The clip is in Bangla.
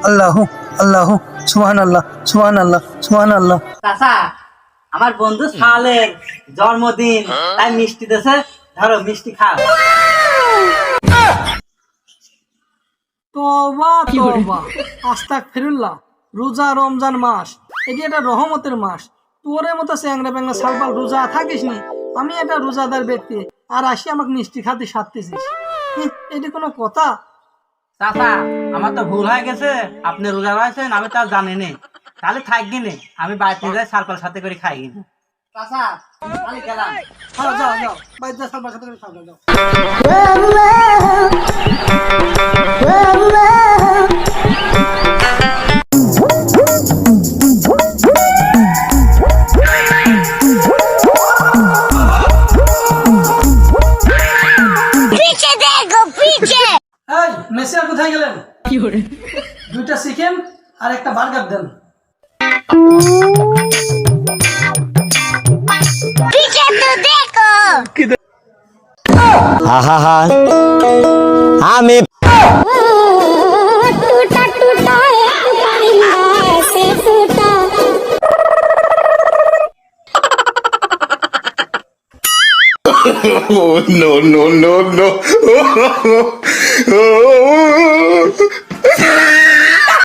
আল্লাহু আল্লাহু সুবহানাল্লাহ সুবহানাল্লাহ সুবহানাল্লাহ। চাচা, আমার বন্ধু সালের জন্মদিন, তাই মিষ্টি দেছে, ধরো মিষ্টি খাও। তওবা তওবা, আস্তাগফিরুল্লাহ। রোজা রমজান মাস, এটি একটা রহমতের মাস। তোরে মতো চ্যাংরা ব্যাংরা সালপাল রোজা থাকিস নি, আমি একটা রোজাদার ব্যক্তি, আর আসি আমাকে মিষ্টি খাতে সারতেছিস? এটি কোনো কথা? চাচা, আমার তো ভুল হয়ে গেছে, আপনি রোজা রয়েছেন আমি তো আর জানি নে, তাহলে থাকবি নে, আমি বাড়িতে যাই সালপাল সাথে করে খাই না। চাচা, আমি গেলাম। হ্যাঁ, যাও যাও, বাইরে যা, সালপাল সাথে করে খাও, যাও। এই মেসিয়া কোথায় গেলেন? দুইটা চিকেন আর একটা বার্গার দেন। আমি टूटा टूटा एक परिंदा से टूटा। Oh, no, no, no, no.